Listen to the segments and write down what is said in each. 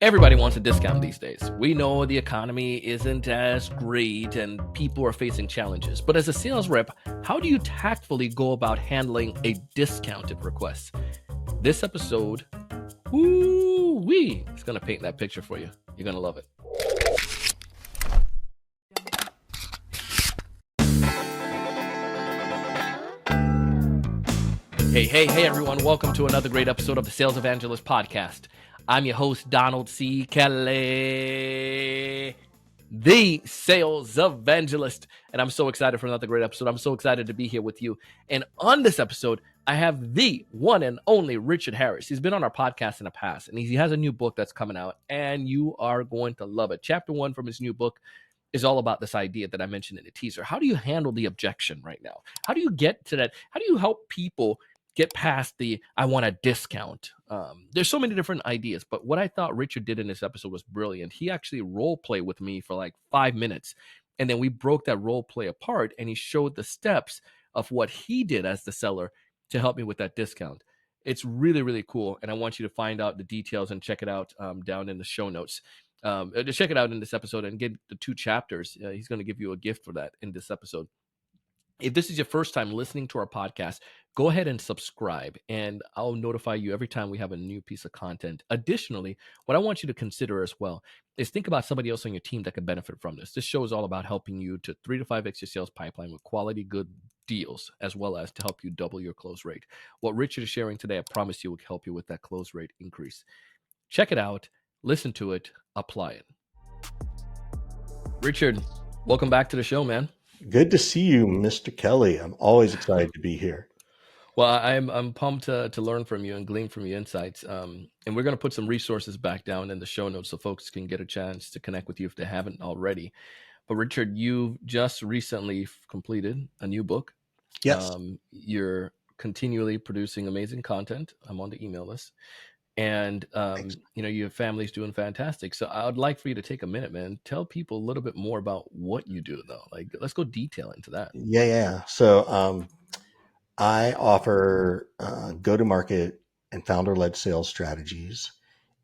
Everybody wants a discount these days. We know the economy isn't as great and people are facing challenges. But as a sales rep, how do you tactfully go about handling a discounted request? This episode, it's going to paint that picture for you. You're going to love it. Hey, everyone. Welcome to another great episode of the Sales Evangelist Podcast. I'm your host, Donald C. Kelly, the Sales Evangelist. And I'm so excited for another great episode. I'm so excited to be here with you. And on this episode, I have the one and only Richard Harris. He's been on our podcast in the past, and he has a new book that's coming out, and you are going to love it. Chapter 1 from his new book is all about this idea that I mentioned in the teaser. How do you handle the objection right now? How do you get to that? How do you help people get past the, I want a discount? There's so many different ideas, but what I thought Richard did in this episode was brilliant. He actually role played with me for like 5 minutes, and then we broke that role play apart, and he showed the steps of what he did as the seller to help me with that discount. It's really, really cool, and I want you to find out the details and check it out down in the show notes. To check it out in this episode and get the 2 chapters. He's going to give you a gift for that in this episode. If this is your first time listening to our podcast, go ahead and subscribe, and I'll notify you every time we have a new piece of content. Additionally, what I want you to consider as well is think about somebody else on your team that could benefit from this. This show is all about helping you to 3 to 5x your sales pipeline with quality, good deals, as well as to help you double your close rate. What Richard is sharing today, I promise you, will help you with that close rate increase. Check it out, listen to it, apply it. Richard, welcome back to the show, man. Good to see you, Mr. Kelly. I'm always excited to be here. Well, I'm pumped to learn from you and glean from your insights. And we're going to put some resources back down in the show notes so folks can get a chance to connect with you if they haven't already. But Richard, you just recently completed a new book. Yes. You're continually producing amazing content. I'm on the email list. And, your family's doing fantastic. So I would like for you to take a minute, man. Tell people a little bit more about what you do, though. Like, let's go detail into that. Yeah. So I offer go-to-market and founder-led sales strategies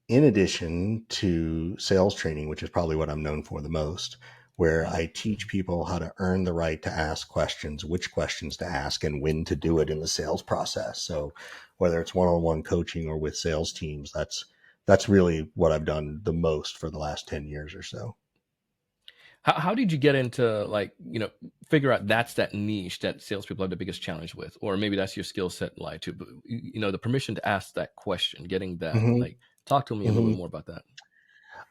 in addition to sales training, which is probably what I'm known for the most, where I teach people how to earn the right to ask questions, which questions to ask, and when to do it in the sales process. So whether it's one-on-one coaching or with sales teams, that's really what I've done the most for the last 10 years or so. How did you get into figure out that's that niche that salespeople have the biggest challenge with, or maybe that's your skill set lie to, but the permission to ask that question, getting that, talk to me a little bit more about that.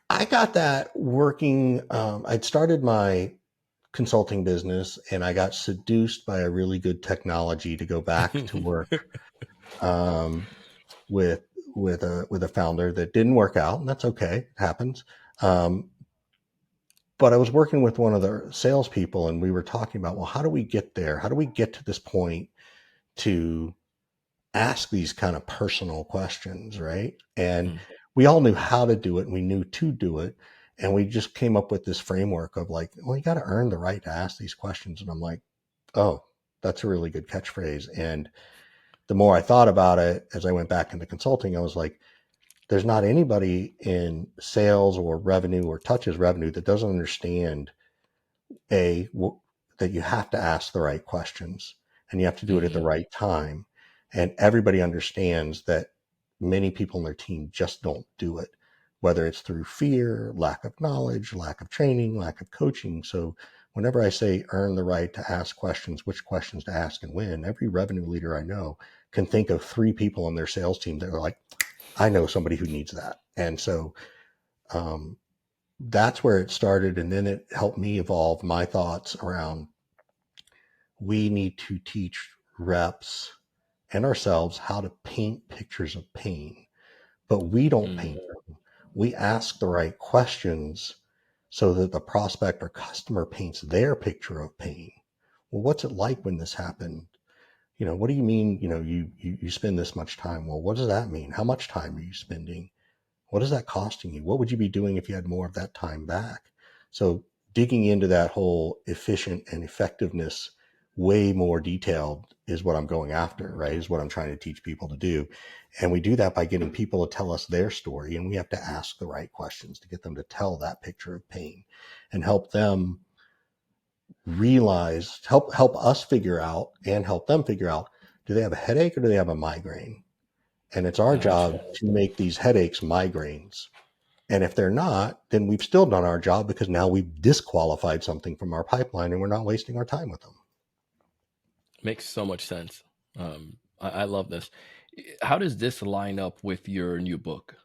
I got that working. I'd started my consulting business and I got seduced by a really good technology to go back to work with a founder that didn't work out, and that's okay. It happens. But I was working with one of the salespeople and we were talking about, well, how do we get there? How do we get to this point to ask these kind of personal questions, right? And we all knew how to do it and we knew to do it. And we just came up with this framework of like, well, you got to earn the right to ask these questions. And I'm like, oh, that's a really good catchphrase. And the more I thought about it, as I went back into consulting, I was like, there's not anybody in sales or revenue or touches revenue that doesn't understand that you have to ask the right questions and you have to do it at the right time. And everybody understands that many people on their team just don't do it, whether it's through fear, lack of knowledge, lack of training, lack of coaching. So whenever I say earn the right to ask questions, which questions to ask and when, every revenue leader I know can think of 3 people on their sales team that are like, I know somebody who needs that. And so that's where it started. And then it helped me evolve my thoughts around, we need to teach reps and ourselves how to paint pictures of pain, but we don't paint them. We ask the right questions so that the prospect or customer paints their picture of pain. Well, what's it like when this happened? What do you mean, you spend this much time? Well, what does that mean? How much time are you spending? What is that costing you? What would you be doing if you had more of that time back? So digging into that whole efficient and effectiveness way more detailed is what I'm going after, right? Is what I'm trying to teach people to do. And we do that by getting people to tell us their story. And we have to ask the right questions to get them to tell that picture of pain and help them realize, help us figure out and help them figure out, do they have a headache or do they have a migraine? And it's our job to make these headaches migraines. And if they're not, then we've still done our job, because now we've disqualified something from our pipeline and we're not wasting our time with them. Makes so much sense. I love this. How does this line up with your new book?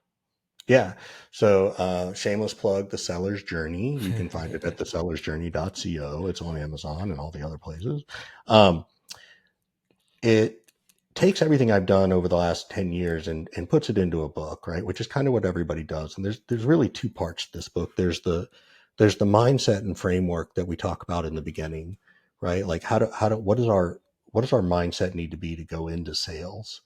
Yeah. So shameless plug, The Seller's Journey. You can find it at thesellersjourney.co. It's on Amazon and all the other places. It takes everything I've done over the last 10 years and puts it into a book, right? Which is kind of what everybody does. And there's really two parts to this book. There's the mindset and framework that we talk about in the beginning, right? Like what does our mindset need to be to go into sales?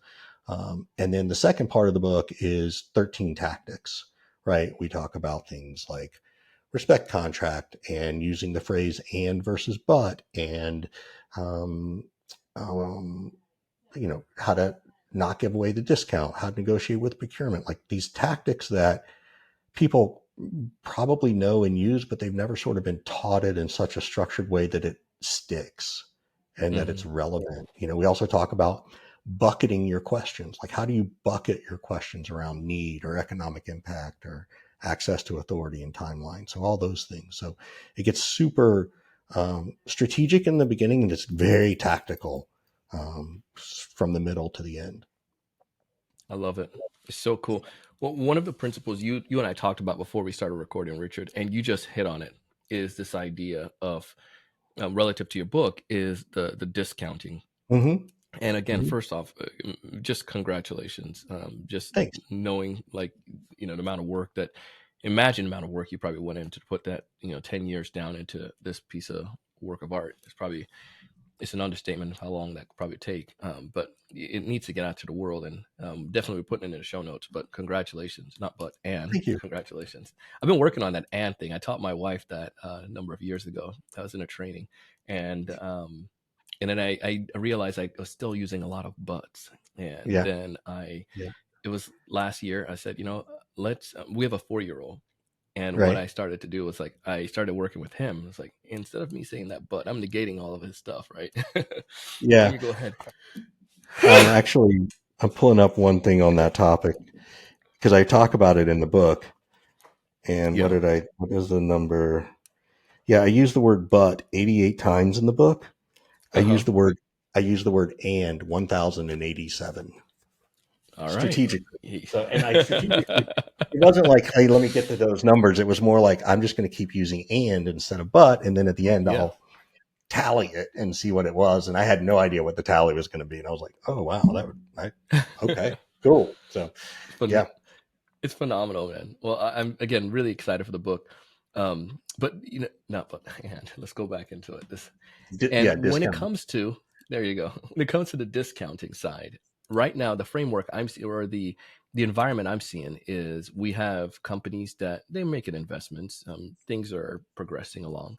And then the second part of the book is 13 tactics, right? We talk about things like respect contract and using the phrase and versus but, and um, um, how to not give away the discount, how to negotiate with procurement, like these tactics that people probably know and use, but they've never sort of been taught it in such a structured way that it sticks and that it's relevant. We also talk about bucketing your questions. Like, how do you bucket your questions around need or economic impact or access to authority and timeline? So all those things. So it gets super strategic in the beginning, and it's very tactical from the middle to the end. I love it. It's so cool. Well, one of the principles you and I talked about before we started recording, Richard, and you just hit on it, is this idea of relative to your book is the discounting. Mm-hmm. And again, Mm-hmm. first off, just congratulations. Just Thanks. knowing, like, the amount of work imagine the amount of work you probably went in to put that 10 years down into this piece of work of art. It's an understatement of how long that could probably take. But it needs to get out to the world, and definitely putting it in the show notes. But congratulations, and Thank you. congratulations. I've been working on that and thing. I taught my wife that a number of years ago. I was in a training, and then I realized I was still using a lot of buts. And Yeah. then Yeah. it was last year, I said, let's, we have a 4-year-old. And what Right. I started to do was, like, I started working with him. It's like, instead of me saying that, but I'm negating all of his stuff, right? Yeah. You go ahead. I'm pulling up one thing on that topic because I talk about it in the book. And Yeah. what is the number? Yeah, I use the word but 88 times in the book. I Uh-huh. use the word and 1087 All right. strategically. So, and I strategically, it wasn't like, hey, let me get to those numbers. It was more like, I'm just going to keep using and instead of but. And then at the end, Yeah. I'll tally it and see what it was. And I had no idea what the tally was going to be. And I was like, oh, wow, okay, cool. So, yeah. It's phenomenal, man. Well, I'm, again, really excited for the book. But not but and let's go back into it. And when it Discount. comes to, there you go. When it comes to the discounting side, right now the framework I'm seeing, or the environment I'm seeing, is we have companies that they're making investments. Things are progressing along,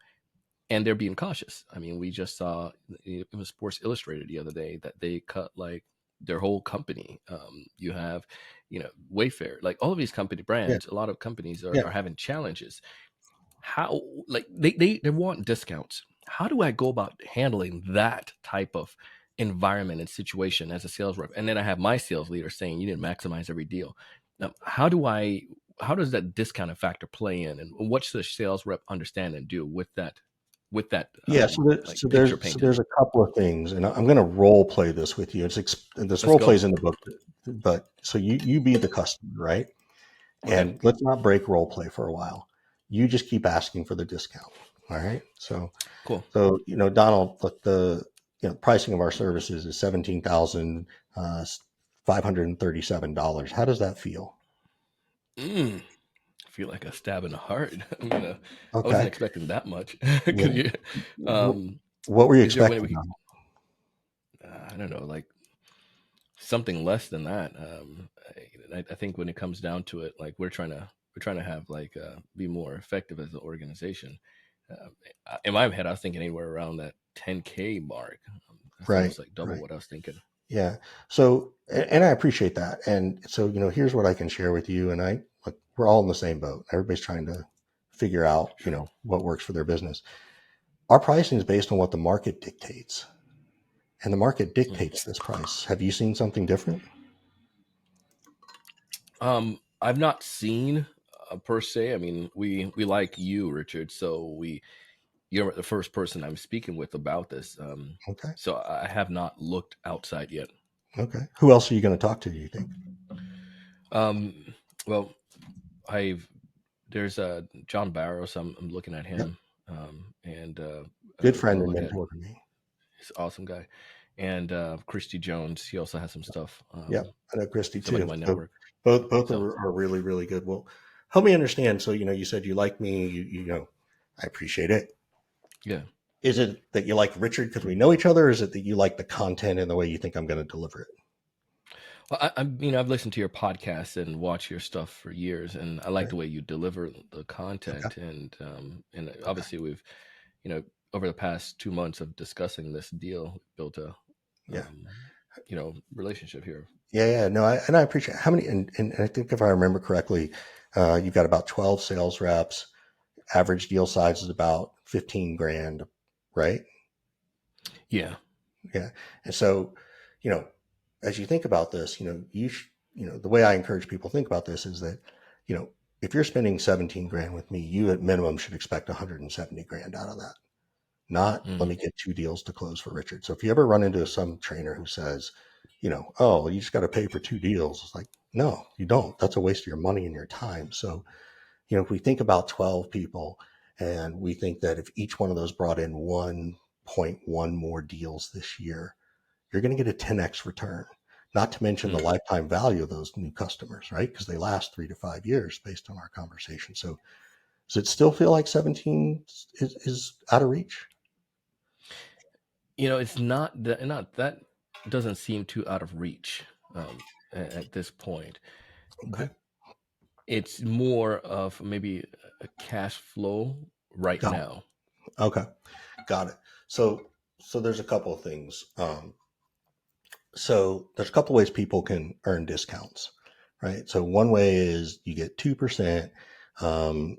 and they're being cautious. I mean, we just saw, it was Sports Illustrated the other day, that they cut, like, their whole company. You have, Wayfair, like all of these company Yeah. brands. A lot of companies Yeah. are having challenges. How, like, they want discounts. How do I go about handling that type of environment and situation as a sales rep? And then I have my sales leader saying, you didn't maximize every deal. Now, how does that discounted factor play in, and what should a sales rep understand and do with that, Yeah. like, picture painted? There's a couple of things, and I'm going to role play this with you. This Let's role go. plays in the book, but so you be the customer, right? Okay. And let's not break role play for a while. You just keep asking for the discount. All right. Cool. Donald, look, the pricing of our services is $17,537. How does that feel? I feel like a stab in the heart. I wasn't Okay. expecting that much. Yeah. Could you, What were you is there a way we expecting? could, I don't know, like something less than that. I think when it comes down to it, like, we're trying to have, like, be more effective as an organization. In my head, I was thinking anywhere around that 10K mark. That's Right. almost like double Right. what I was thinking. Yeah. So, and I appreciate that. And so, here's what I can share with you. And we're all in the same boat. Everybody's trying to figure out, Sure. what works for their business. Our pricing is based on what the market dictates, and the market Mm. dictates this price. Have you seen something different? I've not seen per se. I mean, we like you, Richard. So you're the first person I'm speaking with about this. Okay. So I have not looked outside yet. Okay. Who else are you going to talk to, do you think? Um, well, I've there's John Barrows. I'm looking at Yep. him, and Good I'm friend gonna and look at. mentor to me. He's an awesome guy, and Christy Jones. He also has some stuff. Yep. I know Christy Somebody in too. my So network. both So are really, really good. Well, help me understand. So, you said you like me, I appreciate it. yeah. Is it that you like Richard because we know each other? Or is it that you like the content and the way you think I'm going to deliver it? Well, I've listened to your podcast and watched your stuff for years, and I like Right. the way you deliver the Okay. content. And Okay. obviously, we've, over the past 2 months of discussing this deal, built a, Yeah. um, relationship here. Yeah. No, I appreciate it. How many, and I think if I remember correctly, you've got about 12 sales reps. Average deal size is about 15 grand, right? Yeah. Yeah. And so, you know, as you think about this, the way I encourage people to think about this is that, if you're spending 17 grand with me, you at minimum should expect 170 grand out of that. Not let Mm, me get 2 deals to close for Richard. So if you ever run into some trainer who says, oh, you just got to pay for 2 deals, it's like, no, you don't. That's a waste of your money and your time. So, if we think about 12 people and we think that if each one of those brought in 1.1 more deals this year, you're going to get a 10x return, not to mention the mm. lifetime value of those new customers, right? Because they last 3 to 5 years based on our conversation. So does it still feel like 17 is out of reach? It's not that doesn't seem too out of reach at this point. Okay. It's more of maybe a cash flow right Got now. it. Okay. Got it. So there's a couple of things. So there's a couple of ways people can earn discounts, right? So one way is you get 2% um,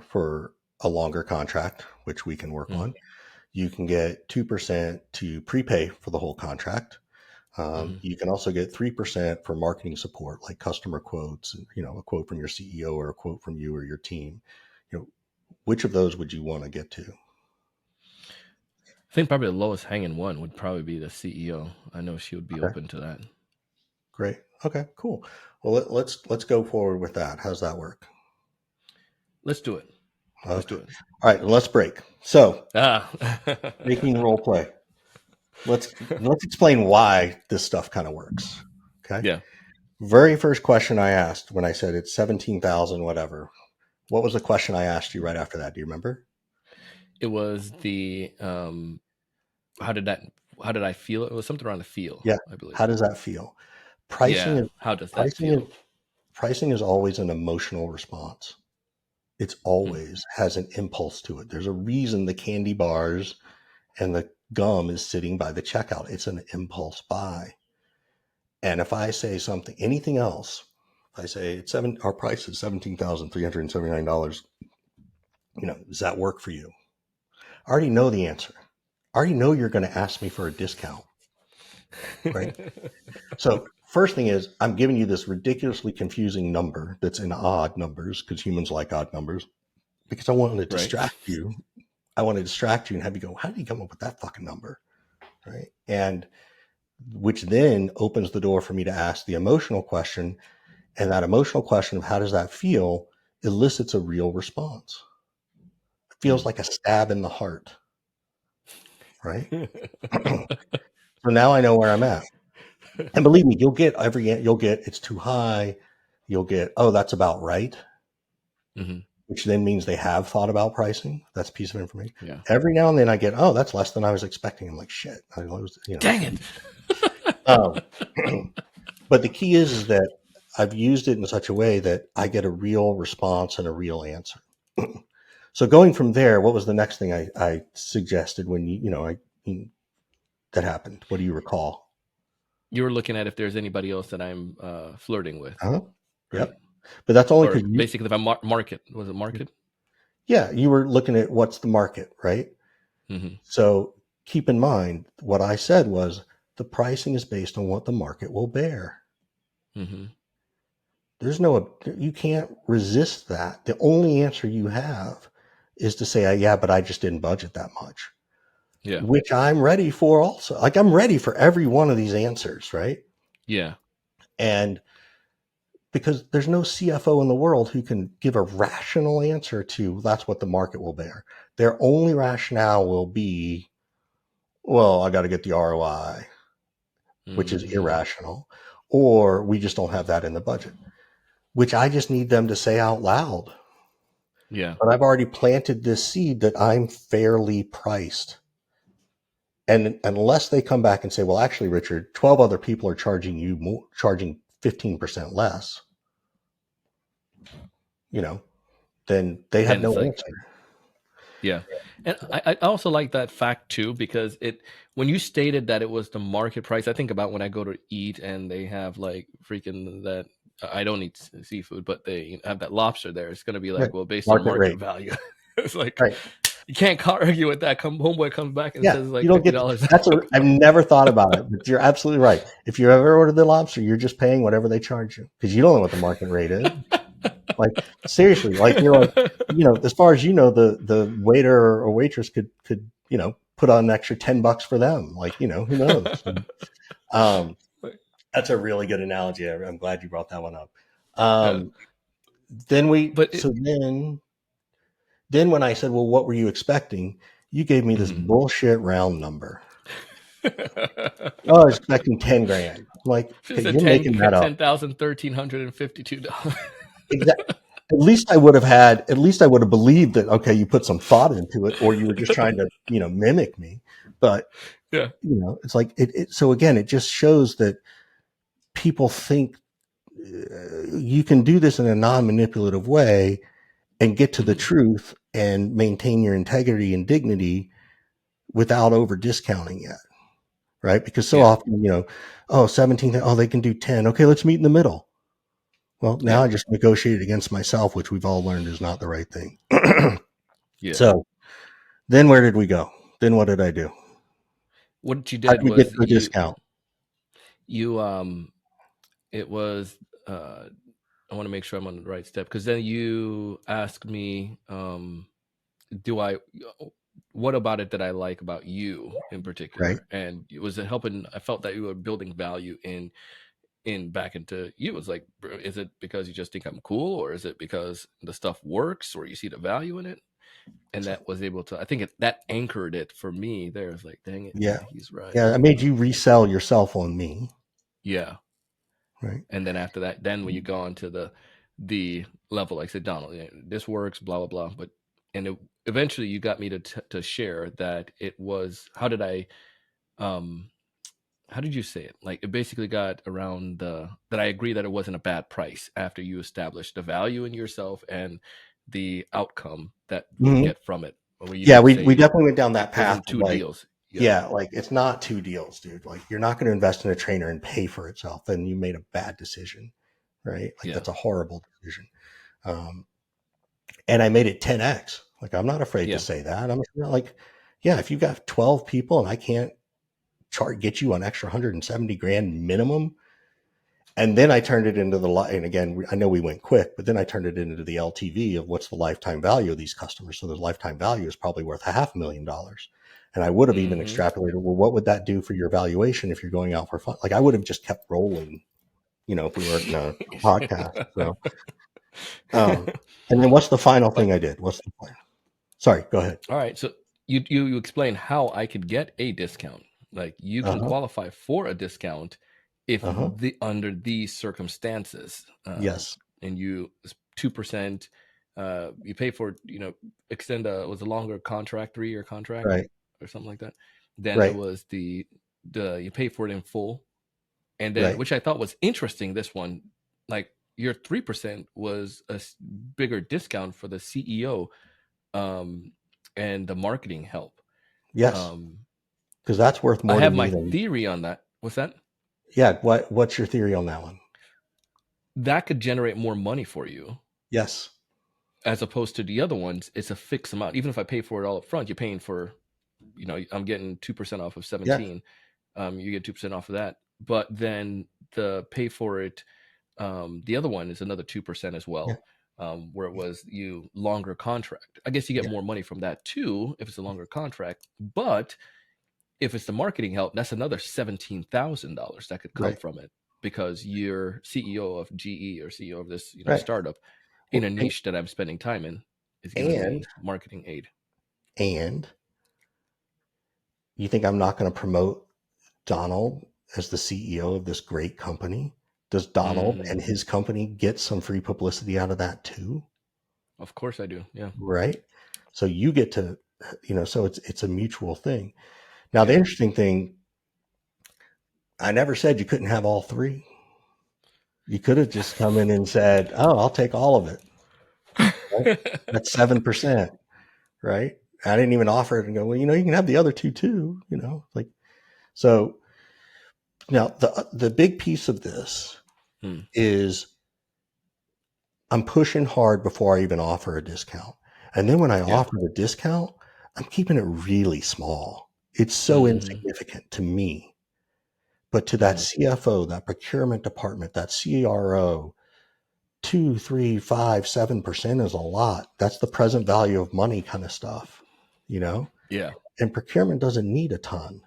for a longer contract, which we can work Mm, on. You can get 2% to prepay for the whole contract. mhm. You can also get 3% for marketing support, like customer quotes, a quote from your CEO or a quote from you or your team. Which of those would you want to get to? I think probably the lowest hanging one would probably be the CEO. I know she would be Okay, open to that. great. Okay, cool. Well, let's go forward with that. How's that work? Let's do it. Let's Okay. do it. All right, let's break. So, Ah, making role play. Let's explain why this stuff kind of works. Okay. yeah. Very first question I asked when I said it's 17,000 whatever. What was the question I asked you right after that? Do you remember? It was the how did that how did I feel? It was something around the feel, Yeah. I believe. How does that feel? Pricing Yeah. is How does that pricing is feel? pricing is always an emotional response. It's Mm, always has an impulse to it. There's a reason the candy bars and the gum is sitting by the checkout. It's an impulse buy. And if I say something, anything else, if I say our price is $17,379, does that work for you? I already know the answer. I already know you're going to ask me for a discount, right? So first thing is I'm giving you this ridiculously confusing number that's in odd numbers because humans like odd numbers because I want to right. distract you. I want to distract you and have you go, how did you come up with that fucking number? Right. And which then opens the door for me to ask the emotional question. And that emotional question of how does that feel elicits a real response. It feels Mm. like a stab in the heart. Right. So now I know where I'm at. And believe me, you'll get it's too high. You'll get, oh, that's about right, Mhm. which then means they have thought about pricing. That's a piece of information. Yeah. Every now and then I get, oh, that's less than I was expecting. I'm like, shit. I was. Dang it. Um, but the key is that I've used it in such a way that I get a real response and a real answer. So going from there, what was the next thing I suggested when that happened? What do you recall? You were looking at if there's anybody else that I'm flirting with, Uh-huh. right? Yep. But that's only Or because basically, if I market, was it market? you were looking at what's the market, right? Mm-hmm. So keep in mind what I said was the pricing is based on what the market will bear. Mm-hmm. You can't resist that. The only answer you have is to say, yeah, but I just didn't budget that much, Yeah. which I'm ready for also. Like I'm ready for every one of these answers, right? Yeah. And because there's no CFO in the world who can give a rational answer to that's what the market will bear. Their only rationale will be, well, I got to get the ROI, which is Mm-hmm. irrational, or we just don't have that in the budget, which I just need them to say out loud. Yeah. But I've already planted this seed that I'm fairly priced. And unless they come back and say, well, actually, Richard, 12 other people are charging you more, charging 15% less, then they have Then it's no like, answer. yeah. And I also like that fact too, because when you stated that it was the market price, I think about when I go to eat and they have like freaking that. I don't eat seafood, but they have that lobster there. It's going to be Right. like, well, based on Market market rate. value. It's like, Right. you can't argue with that. Homeboy comes back and Yeah. says You like don't get $50. I've never thought about it, but you're absolutely right. If you ever order the lobster, you're just paying whatever they charge you because you don't know what the market rate is. Like seriously, as far as the waiter or waitress could put on an extra $10 for them. Like, who knows? Um, that's a really good analogy. I'm glad you brought that one up. Yeah. Um, then we But so then when I said, well, what were you expecting? You gave me this Mhm. bullshit round number. Oh, I was expecting 10 grand. I'm like, She okay, said you're making that up. 10,1,352 dollars. Exactly. At least I would have believed that, okay, you put some thought into it, or you were just trying to, mimic me. But, Yeah. it's like, so again, it just shows that people think you can do this in a non-manipulative way and get to the Mhm. truth and maintain your integrity and dignity without over discounting it. Right. Because so Yeah. often, 17, oh, they can do 10. Okay, let's meet in the middle. Well, now Yeah. I just negotiated against myself, which we've all learned is not the right thing. Yeah. So then where did we go? Then what did I do? What you How did did we get was to a discount? you it was I want to make sure I'm on the right step, because then you asked me do I what about it that I like about you in Right. particular, and it was helping. I felt that you were building value in back into you. It's like, is it because you just think I'm cool, or is it because the stuff works, or you see the value in it? And that was able to, I think that anchored it for me there. It's like, dang it, Yeah. yeah, he's right. Yeah. I made you resell yourself on me. Yeah. Right. And then after that, then when you go on to the level, like I said, Donald, this works, blah blah blah. But eventually you got me to share that it was, um how did you say it? Like, it basically got around that I agree that it wasn't a bad price after you established the value in yourself and the outcome that you would Mhm. get from it. Where you Yeah. didn't We say definitely went down that it path wasn't of two like, deals. Yeah. yeah, like it's not two deals, dude. Like you're not going to invest in a trainer and pay for itself. Then you made a bad decision. Right. Like Yeah. that's a horrible decision. Um, and I made it 10x. Like I'm not afraid to Yeah. say that. I'm like, yeah, if you got 12 people and I can't get you an extra 170 grand minimum, and then I turned it into and again, I know we went quick, but then I turned it into the LTV of what's the lifetime value of these customers. So the lifetime value is probably worth $500,000. And I would have even Mm-hmm. extrapolated, well, what would that do for your valuation if you're going out for fun? Like I would have just kept rolling, if we were in a podcast. So, um, and then what's the final But thing I did? What's the plan? Sorry, go ahead. all right, so you explain how I could get a discount. Like, you Uh can huh. qualify for a discount if Uh huh. under these circumstances, Yes. and you 2%, you pay for, extend was a longer contract, 3-year contract Right. or something like that. Then it Right. was the you pay for it in full, and then, Right. which I thought was interesting, this one, like, your 3% was a bigger discount for the CEO and the marketing help. Yes, Um, because that's worth I more to have me my than. theory on that. What's that? Yeah, what's your theory on that one? That could generate more money for you, Yes. as opposed to the other ones. It's a fixed amount. Even if I pay for it all up front, you're paying for, I'm getting 2% off of Yeah. 17. You get 2% off of that. But then the pay for it, the other one is another 2% as Yeah. well, where it was you longer contract. I guess you get Yeah. more money from that too if it's a longer contract. But if it's the marketing help, that's another $17,000 that could come Right. from it, because you're CEO of GE or CEO of this, Right. startup in a Well, niche that I'm spending time in, is giving and me marketing aid. and you think I'm not going to promote Donald as the CEO of this great company? Does Donald and Mm, his company get some free publicity out of that too? of course I do. Yeah. Right. So you get to, so it's a mutual thing. Now the Yeah. interesting thing, I never said you couldn't have all three. You could have just come in and said, "Oh, I'll take all of it." Right? That's 7%, right? I didn't even offer it and go, well, you can have the other two too, like so. Now the big piece of this Hmm. is I'm pushing hard before I even offer a discount. And then when I Yeah. offer the discount, I'm keeping it really small. It's so Hmm. insignificant to me. But to that Hmm. CFO, that procurement department, that CRO, 2, 3, 5, 7% is a lot. That's the present value of money kind of stuff, you know? Yeah. And procurement doesn't need a ton,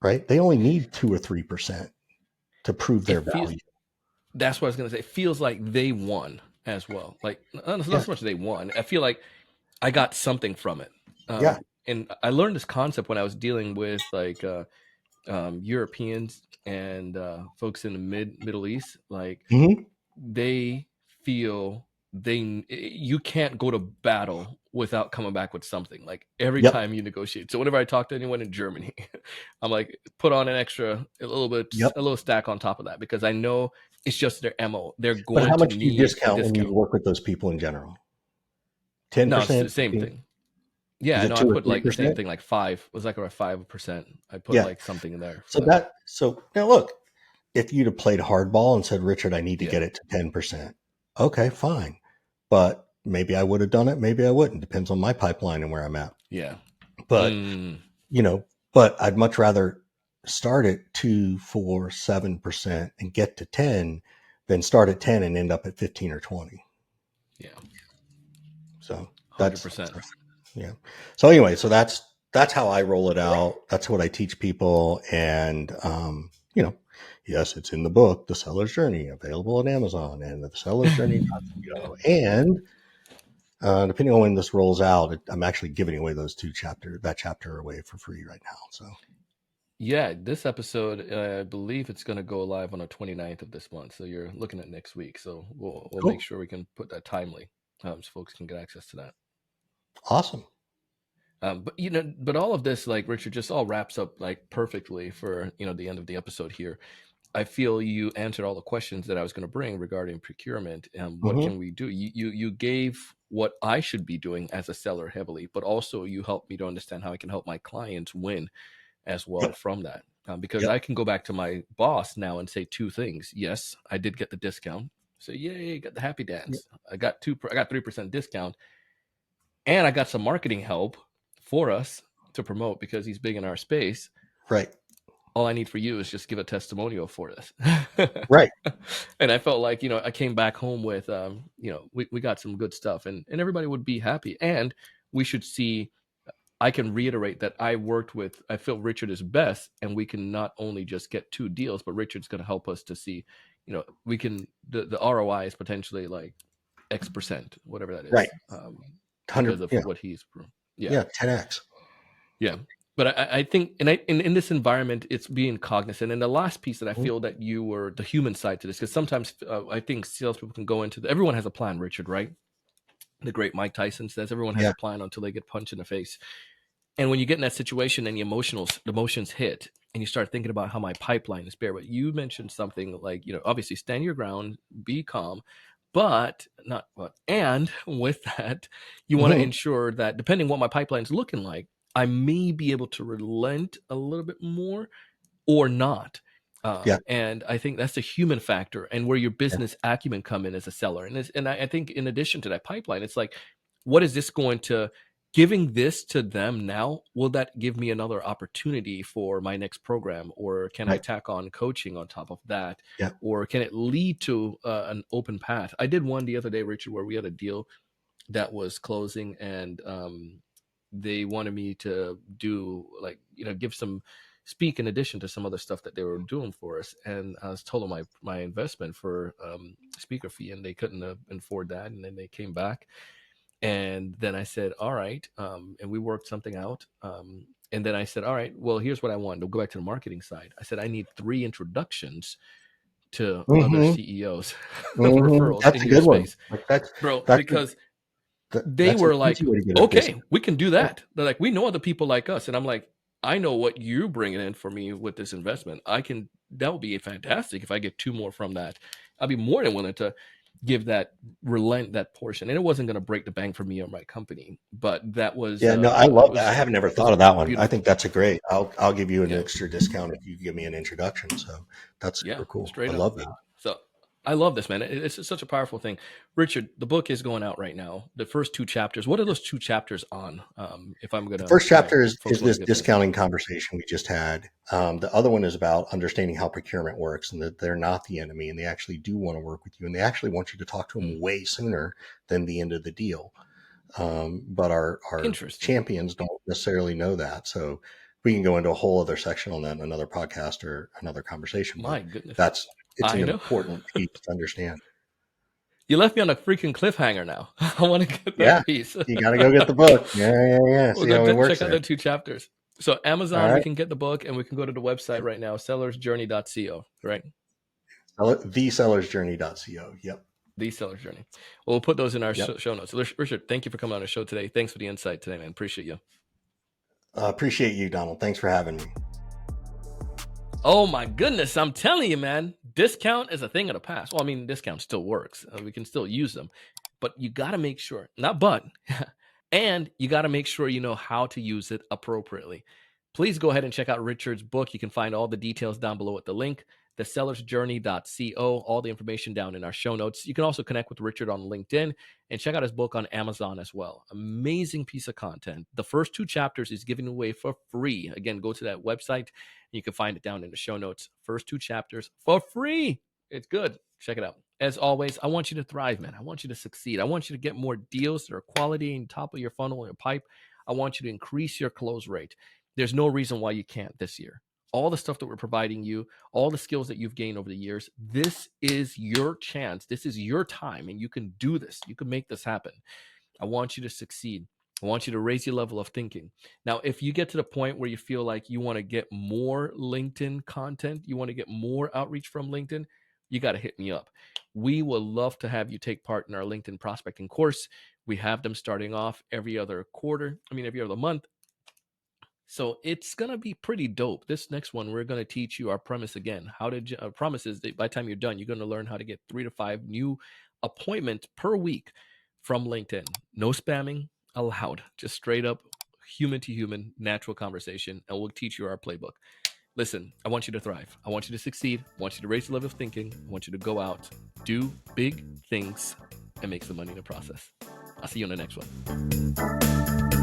right? They only need 2 or 3% to prove It their feels, value. that's what I was going to say. It feels like they won as well. Like, not Yeah. so much they won. I feel like I got something from it. Yeah. And I learned this concept when I was dealing with like Europeans and folks in the Middle East. Like, Hmm. they feel you can't go to battle without coming back with something. Like every Yep. time you negotiate. So whenever I talk to anyone in Germany, I'm like, put on an extra, Yep. a little stack on top of that, because I know it's just their MO. They're But going how to much do you need a discount when you discount. work with those people in general? No, it's 10%, the same 15? thing. Is Yeah, it no, I 2 or put like the same 3%? thing, like five. It was like around 5%. I put Yeah. like something in there for So that. now look, if you'd have played hardball and said, Richard, I need to Yeah, get it to 10%. Okay, fine. But maybe I would have done it. Maybe I wouldn't. Depends on my pipeline and where I'm at. yeah. But, Mm, you know, but I'd much rather start at 2, 4, 7% and get to 10 than start at 10 and end up at 15 or 20. yeah, So hundred that's, percent. yeah. So anyway, so that's how I roll it out. That's what I teach people. And yes, it's in the book, The Seller's Journey, available on Amazon and the Seller's Journey.co. And depending on when this rolls out, I'm actually giving away that chapter away for free right now. So Yeah, this episode, I believe it's going to go live on the 29th of this month. So you're looking at next week. So we'll make cool. sure we can put that timely, so folks can get access to that. Awesome. But all of this, like Richard, just all wraps up like perfectly for the end of the episode here. I feel you answered all the questions that I was going to bring regarding procurement and what Hmm. can we do. You gave what I should be doing as a seller heavily, but also you helped me to understand how I can help my clients win as well Yep. from that. Because Yep. I can go back to my boss now and say two things. Yes, I did get the discount. Say, yay, got the happy Yep. dance. I got 3% discount, and I got some marketing help for us to promote because he's big in our space. Right. All I need for you is just give a testimonial for this. Right. And I felt like, I came back home with, we got some good stuff, and everybody would be happy. And we should see, I can reiterate that I feel Richard is best, and we can not only just get two deals, but Richard's going to help us to see, we can, the ROI is potentially like X%, whatever that Right. is, because 100. of Yeah. what he's, yeah. Yeah. 10x. Yeah. But I think, in this environment, it's being cognizant. And the last piece that I Mhm. feel that you were the human side to this, because sometimes I think salespeople can go into everyone has a plan, Richard, right? The great Mike Tyson says everyone has Yeah. a plan until they get punched in the face. And when you get in that situation and the emotions hit, and you start thinking about how my pipeline is bare, but you mentioned something like, obviously stand your ground, be calm, And with that, you want to ensure that depending what my pipeline's looking like, I may be able to relent a little bit more or not. Yeah. And I think that's the human factor and where your business acumen come in as a seller. And I think in addition to that pipeline, it's like, what is this going to, giving this to them now, will that give me another opportunity for my next program? Or can I tack on coaching on top of that? Yeah. Or can it lead to an open path? I did one the other day, Richard, where we had a deal that was closing, and they wanted me to do speak in addition to some other stuff that they were doing for us. And I was told my investment for speaker fee, and they couldn't afford that. And then they came back, and then I said, all right. And we worked something out. And then I said, all right, well, here's what I want. To go back to the marketing side. I said, I need 3 introductions to other CEOs of referrals That's in a your good one. space. That's because they were like, okay, we can do that. They're like, we know other people like us. And I'm like, I know what you're bringing in for me with this investment. That would be fantastic if I get 2 more from that. I'd be more than willing to give that portion. And it wasn't going to break the bank for me or my company, but that was, I love that. I have have never thought of that one. beautiful. I think that's a great, I'll give you an extra discount if you give me an introduction. So that's super cool. I love that. So I love this, man. It's such a powerful thing. Richard, the book is going out right now. The first 2 chapters. What are those 2 chapters on? If I'm going to, the first chapter is this discounting conversation we just had. The other one is about understanding how procurement works, and that they're not the enemy, and they actually do want to work with you, and they actually want you to talk to them way sooner than the end of the deal. But our champions don't necessarily know that. So we can go into a whole other section on that in another podcast or another conversation. My goodness. It's an important piece to understand. You left me on a freaking cliffhanger now. I want to get that piece. You got to go get the book. Yeah. See how it works. Check out the 2 chapters. So Amazon, we can get the book, and we can go to the website right now, sellersjourney.co, right? Thesellersjourney.co. Yep. The Seller's Journey. Well, we'll put those in our show notes. So Richard, thank you for coming on the show today. Thanks for the insight today, man. Appreciate you. Appreciate you, Donald. Thanks for having me. Oh my goodness. I'm telling you, man, discount is a thing of the past. Well, I mean, discount still works. We can still use them, but you got to make sure, and you got to make sure you know how to use it appropriately. Please go ahead and check out Richard's book. You can find all the details down below at the link, thesellersjourney.co, all the information down in our show notes. You can also connect with Richard on LinkedIn and check out his book on Amazon as well. Amazing piece of content. The first 2 chapters is given away for free. Again, go to that website. You can find it down in the show notes. First 2 chapters for free. It's good. Check it out. As always, I want you to thrive, man. I want you to succeed. I want you to get more deals that are quality in top of your funnel and your pipe. I want you to increase your close rate. There's no reason why you can't this year. All the stuff that we're providing you, all the skills that you've gained over the years, this is your chance. This is your time, and you can do this. You can make this happen. I want you to succeed. I want you to raise your level of thinking. Now, if you get to the point where you feel like you want to get more LinkedIn content, you want to get more outreach from LinkedIn, you got to hit me up. We will love to have you take part in our LinkedIn prospecting course. We have them starting off every other month. So it's going to be pretty dope. This next one, we're going to teach you our premise again. Promise is that by the time you're done, you're going to learn how to get 3 to 5 new appointments per week from LinkedIn. No spamming allowed. Just straight up human to human, natural conversation. And we'll teach you our playbook. Listen, I want you to thrive. I want you to succeed. I want you to raise the level of thinking. I want you to go out, do big things, and make some money in the process. I'll see you on the next one.